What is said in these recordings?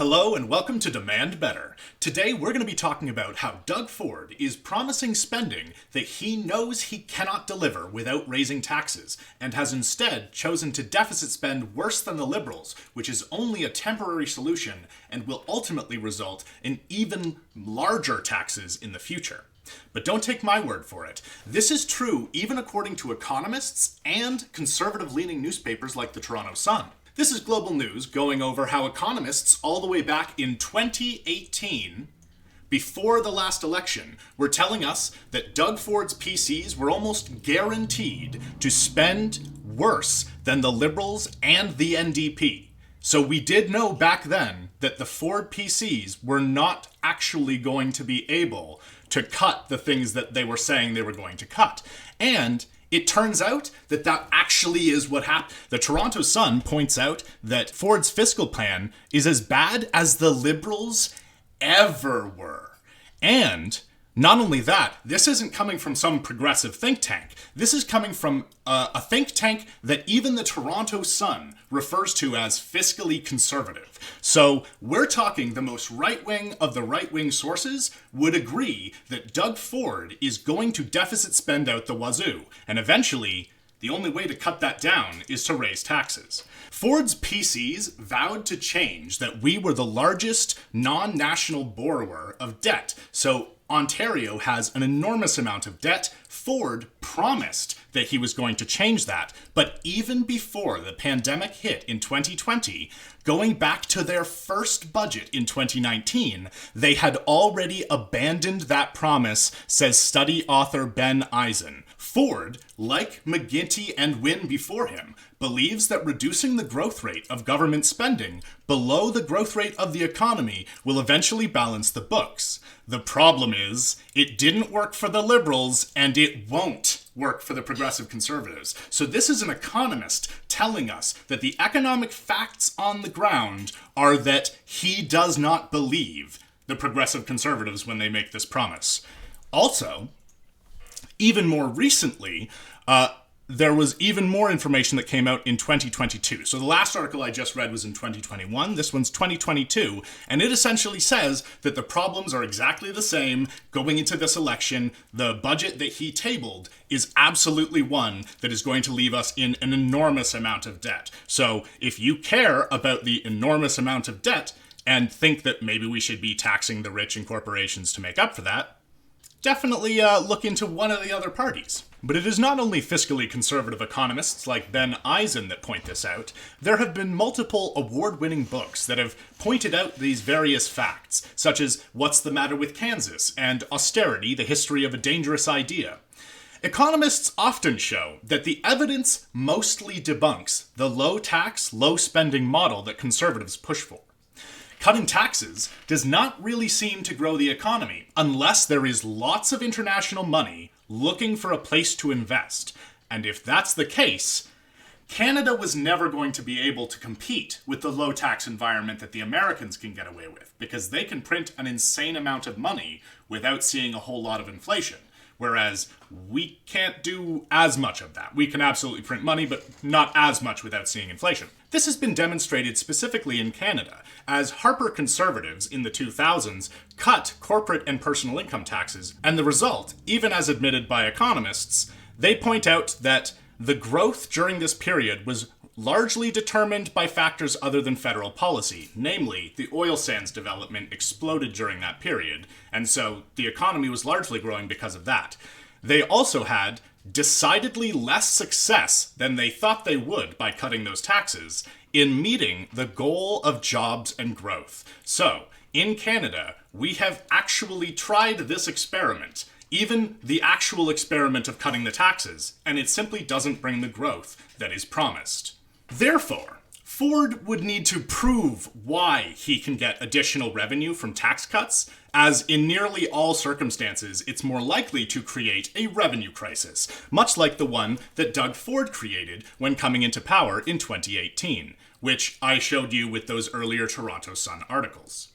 Hello and welcome to Demand Better. Today we're going to be talking about how Doug Ford is promising spending that he knows he cannot deliver without raising taxes, and has instead chosen to deficit spend worse than the Liberals, which is only a temporary solution and will ultimately result in even larger taxes in the future. But don't take my word for it. This is true even according to economists and conservative-leaning newspapers like the Toronto Sun. This is Global News going over how economists all the way back in 2018, before the last election, were telling us that Doug Ford's PCs were almost guaranteed to spend worse than the Liberals and the NDP. So we did know back then that the Ford PCs were not actually going to be able to cut the things that they were saying they were going to cut. And it turns out that that actually is what happened. The Toronto Sun points out that Ford's fiscal plan is as bad as the Liberals ever were. And not only that, this isn't coming from some progressive think tank. This is coming from a think tank that even the Toronto Sun refers to as fiscally conservative. So we're talking the most right-wing of the right-wing sources would agree that Doug Ford is going to deficit spend out the wazoo, and eventually the only way to cut that down is to raise taxes. Ford's PCs vowed to change that we were the largest non-national borrower of debt. So Ontario has an enormous amount of debt. Ford promised that he was going to change that. But even before the pandemic hit in 2020, going back to their first budget in 2019, they had already abandoned that promise, says study author Ben Eisen. Ford, like McGuinty and Wynne before him, believes that reducing the growth rate of government spending below the growth rate of the economy will eventually balance the books. The problem is, it didn't work for the Liberals, and it won't work for the progressive conservatives. So this is an economist telling us that the economic facts on the ground are that he does not believe the progressive conservatives when they make this promise. Also, even more recently, there was even more information that came out in 2022. So the last article I just read was in 2021. This one's 2022. And it essentially says that the problems are exactly the same going into this election. The budget that he tabled is absolutely one that is going to leave us in an enormous amount of debt. So if you care about the enormous amount of debt and think that maybe we should be taxing the rich and corporations to make up for that, definitely look into one of the other parties. But it is not only fiscally conservative economists like Ben Eisen that point this out. There have been multiple award-winning books that have pointed out these various facts, such as What's the Matter with Kansas and Austerity, the History of a Dangerous Idea. Economists often show that the evidence mostly debunks the low-tax, low-spending model that conservatives push for. Cutting taxes does not really seem to grow the economy unless there is lots of international money looking for a place to invest. And if that's the case, Canada was never going to be able to compete with the low tax environment that the Americans can get away with, because they can print an insane amount of money without seeing a whole lot of inflation. Whereas we can't do as much of that. We can absolutely print money, but not as much without seeing inflation. This has been demonstrated specifically in Canada, as Harper conservatives in the 2000s cut corporate and personal income taxes, and the result, even as admitted by economists, they point out that the growth during this period was largely determined by factors other than federal policy. Namely, the oil sands development exploded during that period, and so the economy was largely growing because of that. They also had decidedly less success than they thought they would by cutting those taxes in meeting the goal of jobs and growth. So, in Canada, we have actually tried this experiment, even the actual experiment of cutting the taxes, and it simply doesn't bring the growth that is promised. Therefore, Ford would need to prove why he can get additional revenue from tax cuts, as in nearly all circumstances, it's more likely to create a revenue crisis, much like the one that Doug Ford created when coming into power in 2018, which I showed you with those earlier Toronto Sun articles.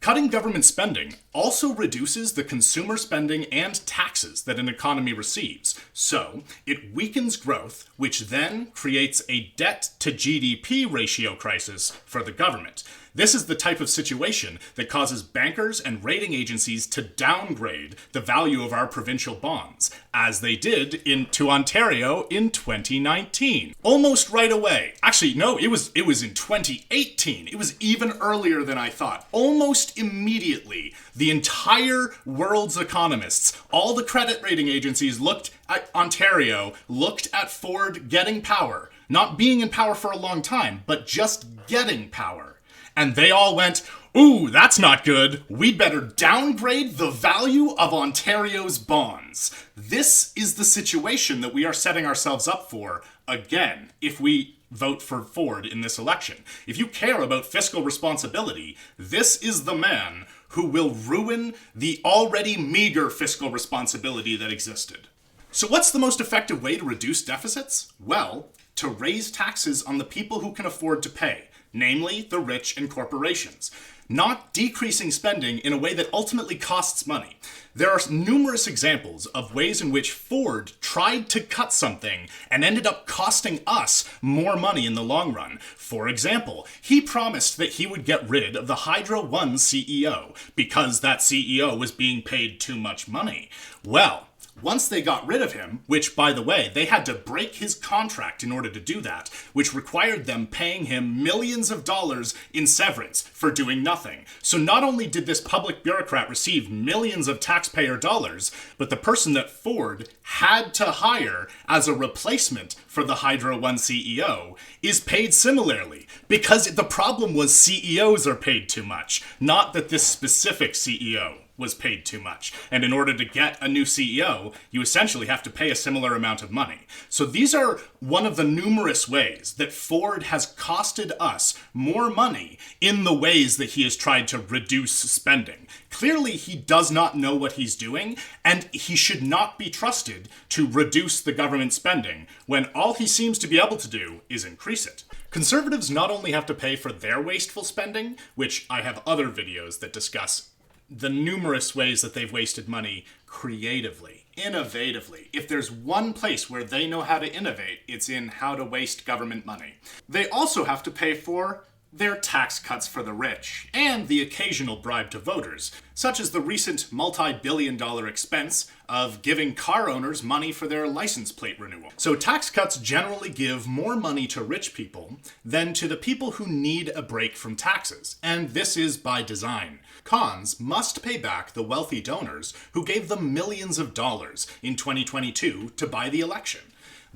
Cutting government spending also reduces the consumer spending and taxes that an economy receives, so it weakens growth, which then creates a debt to GDP ratio crisis for the government. This is the type of situation that causes bankers and rating agencies to downgrade the value of our provincial bonds, as they did to Ontario in 2019. Almost right away. Actually, no, it was in 2018. It was even earlier than I thought. Almost immediately, the entire world's economists, all the credit rating agencies looked at Ontario, looked at Ford getting power. Not being in power for a long time, but just getting power. And they all went, ooh, that's not good. We'd better downgrade the value of Ontario's bonds. This is the situation that we are setting ourselves up for, again, if we vote for Ford in this election. If you care about fiscal responsibility, this is the man who will ruin the already meager fiscal responsibility that existed. So what's the most effective way to reduce deficits? Well, to raise taxes on the people who can afford to pay, namely the rich and corporations, not decreasing spending in a way that ultimately costs money. There are numerous examples of ways in which Ford tried to cut something and ended up costing us more money in the long run. For example, he promised that he would get rid of the Hydro One CEO because that CEO was being paid too much money. Well, once they got rid of him, which, by the way, they had to break his contract in order to do that, which required them paying him millions of dollars in severance for doing nothing. So not only did this public bureaucrat receive millions of taxpayer dollars, but the person that Ford had to hire as a replacement for the Hydro One CEO is paid similarly, because the problem was CEOs are paid too much, not that this specific CEO was paid too much. And in order to get a new CEO, you essentially have to pay a similar amount of money. So these are one of the numerous ways that Ford has costed us more money in the ways that he has tried to reduce spending. Clearly, he does not know what he's doing, and he should not be trusted to reduce the government spending when all he seems to be able to do is increase it. Conservatives not only have to pay for their wasteful spending, which I have other videos that discuss the numerous ways that they've wasted money creatively, innovatively. If there's one place where they know how to innovate, it's in how to waste government money. They also have to pay for their tax cuts for the rich, and the occasional bribe to voters, such as the recent multi-billion-dollar expense of giving car owners money for their license plate renewal. So tax cuts generally give more money to rich people than to the people who need a break from taxes, and this is by design. Cons must pay back the wealthy donors who gave them millions of dollars in 2022 to buy the election.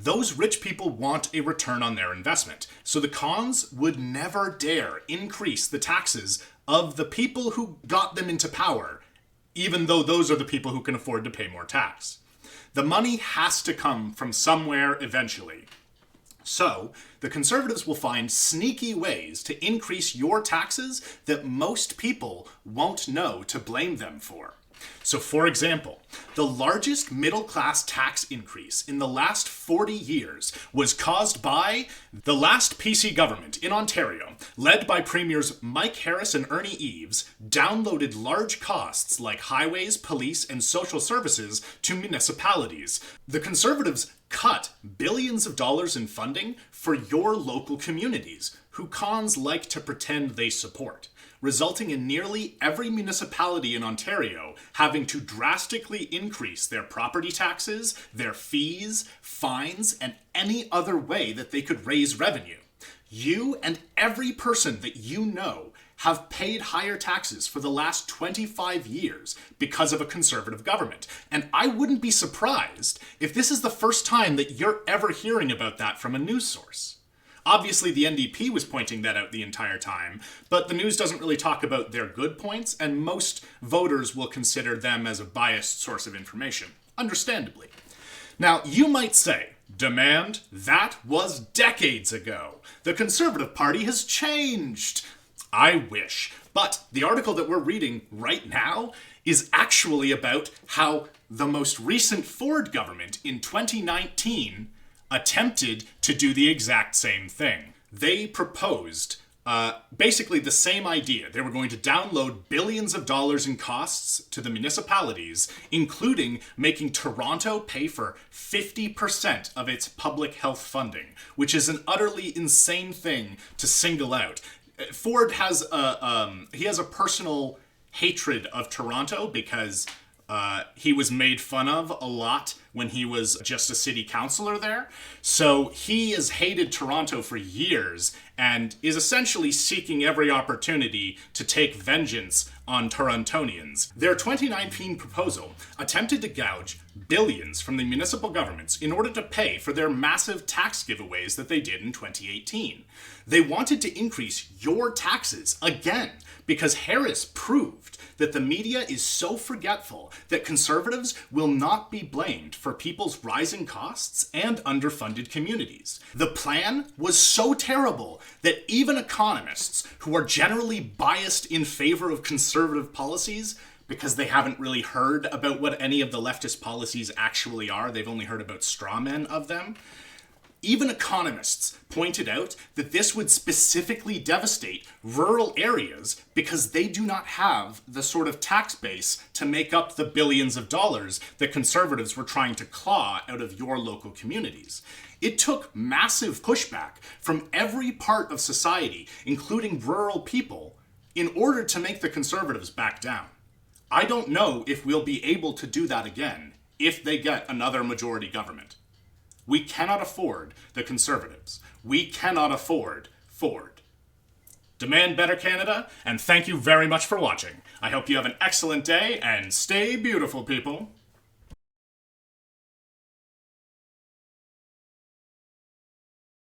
Those rich people want a return on their investment, so the cons would never dare increase the taxes of the people who got them into power, even though those are the people who can afford to pay more tax. The money has to come from somewhere eventually. So, the Conservatives will find sneaky ways to increase your taxes that most people won't know to blame them for. So, for example, the largest middle-class tax increase in the last 40 years was caused by the last PC government in Ontario, led by Premiers Mike Harris and Ernie Eves, downloaded large costs like highways, police, and social services to municipalities. The Conservatives cut billions of dollars in funding for your local communities, who cons like to pretend they support, resulting in nearly every municipality in Ontario having to drastically increase their property taxes, their fees, fines, and any other way that they could raise revenue. You and every person that you know have paid higher taxes for the last 25 years because of a Conservative government. And I wouldn't be surprised if this is the first time that you're ever hearing about that from a news source. Obviously, the NDP was pointing that out the entire time, but the news doesn't really talk about their good points, and most voters will consider them as a biased source of information, understandably. Now, you might say, Demand, that was decades ago. The Conservative Party has changed. I wish. But the article that we're reading right now is actually about how the most recent Ford government in 2019 attempted to do the exact same thing. They proposed basically the same idea. They were going to download billions of dollars in costs to the municipalities, including making Toronto pay for 50% of its public health funding, which is an utterly insane thing to single out. Ford has a personal hatred of Toronto because he was made fun of a lot when he was just a city councillor there. So he has hated Toronto for years and is essentially seeking every opportunity to take vengeance on Torontonians. Their 2019 proposal attempted to gouge billions from the municipal governments in order to pay for their massive tax giveaways that they did in 2018. They wanted to increase your taxes again because Harris proved that the media is so forgetful that conservatives will not be blamed for people's rising costs and underfunded communities. The plan was so terrible that even economists, who are generally biased in favor of conservative policies, because they haven't really heard about what any of the leftist policies actually are, they've only heard about straw men of them, even economists pointed out that this would specifically devastate rural areas because they do not have the sort of tax base to make up the billions of dollars that conservatives were trying to claw out of your local communities. It took massive pushback from every part of society, including rural people, in order to make the conservatives back down. I don't know if we'll be able to do that again if they get another majority government. We cannot afford the Conservatives. We cannot afford Ford. Demand better, Canada, and thank you very much for watching. I hope you have an excellent day, and stay beautiful, people.